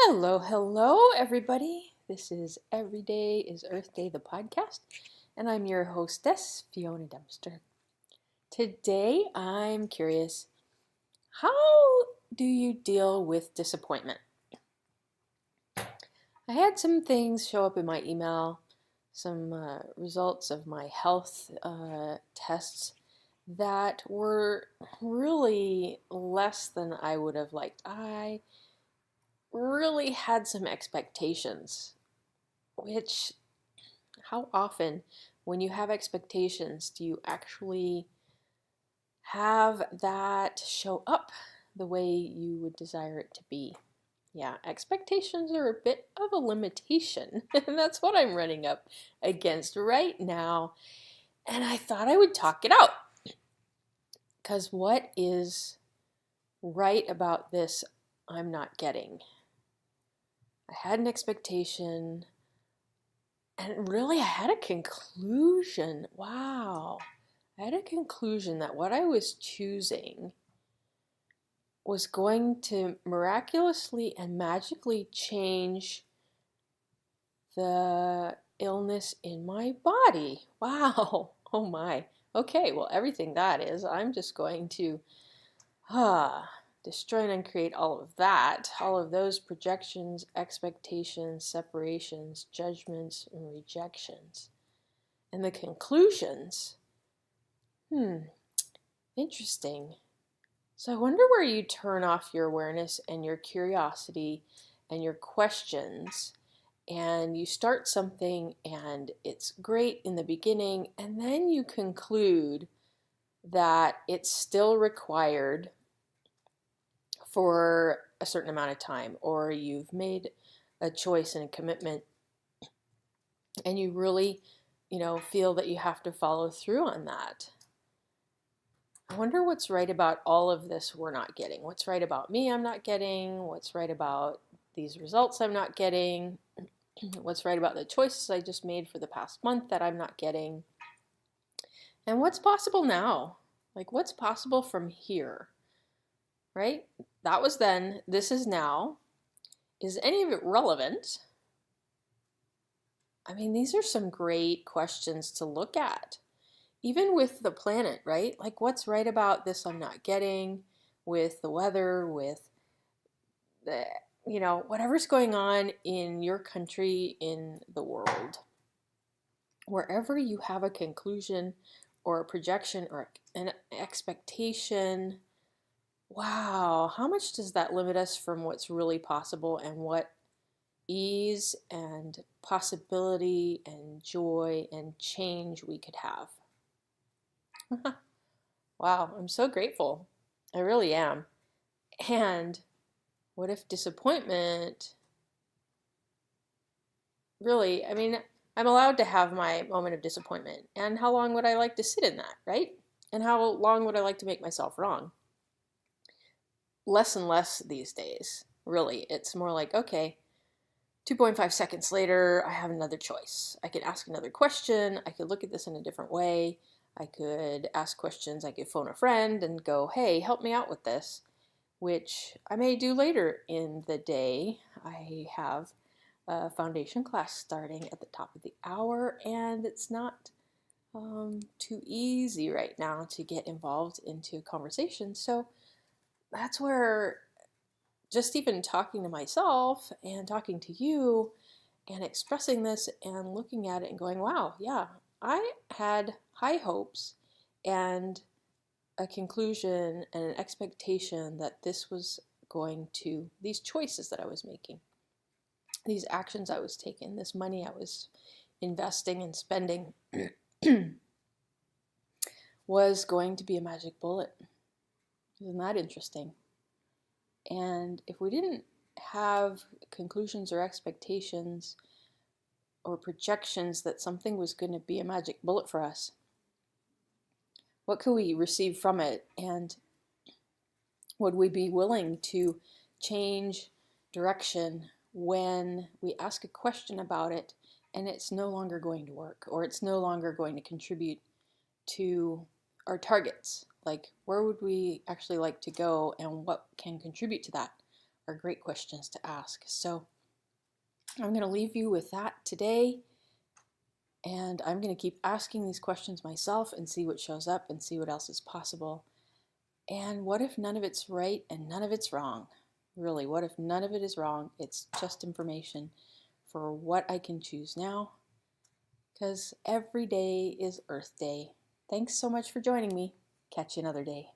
Hello, everybody. This is Every Day is Earth Day, the podcast, and I'm your hostess, Fiona Dempster. Today, I'm curious, how do you deal with disappointment? I had some things show up in my email, some results of my health tests that were really less than I would have liked. I really had some expectations, which how often, when you have expectations, do you actually have that show up the way you would desire it to be? Yeah, expectations are a bit of a limitation, and that's what I'm running up against right now. And I thought I would talk it out. Because what is right about this I'm not getting? I had an expectation, and really I had a conclusion. Wow. I had a conclusion that what I was choosing was going to miraculously and magically change the illness in my body. Wow. Oh my. Okay, well, everything that is, I'm just going to destroy and uncreate all of that, all of those projections, expectations, separations, judgments, and rejections. And the conclusions, interesting. So I wonder where you turn off your awareness and your curiosity and your questions, and you start something and it's great in the beginning, and then you conclude that it's still required for a certain amount of time, or you've made a choice and a commitment and you really, feel that you have to follow through on that. I wonder what's right about all of this we're not getting. What's right about me I'm not getting? What's right about these results I'm not getting? What's right about the choices I just made for the past month that I'm not getting? And what's possible now? Like, what's possible from here? Right? That was then. This is now. Is any of it relevant? I mean, these are some great questions to look at. Even with the planet, right? Like, what's right about this I'm not getting, with the weather, with the, whatever's going on in your country, in the world. Wherever you have a conclusion or a projection or an expectation, wow, how much does that limit us from what's really possible and what ease and possibility and joy and change we could have? Wow, I'm so grateful. I really am. And what if disappointment really, I'm allowed to have my moment of disappointment. And how long would I like to sit in that, right? And how long would I like to make myself wrong? Less and less these days, really. It's more like, okay, 2.5 seconds later, I have another choice. I could ask another question. I could look at this in a different way. I could ask questions. I could phone a friend and go, hey, help me out with this, which I may do later in the day. I have a foundation class starting at the top of the hour, and it's not too easy right now to get involved into a conversation. So that's where just even talking to myself and talking to you and expressing this and looking at it and going, wow, yeah, I had high hopes and a conclusion and an expectation that this was going to, these choices that I was making, these actions I was taking, this money I was investing and spending was going to be a magic bullet. Isn't that interesting? And if we didn't have conclusions or expectations or projections that something was going to be a magic bullet for us, what could we receive from it? And would we be willing to change direction when we ask a question about it and it's no longer going to work, or it's no longer going to contribute to our targets? Like, where would we actually like to go and what can contribute to that? are great questions to ask. So I'm going to leave you with that today. And I'm going to keep asking these questions myself and see what shows up and see what else is possible. And what if none of it's right and none of it's wrong? Really, what if none of it is wrong? It's just information for what I can choose now. Because every day is Earth Day. Thanks so much for joining me. Catch you another day.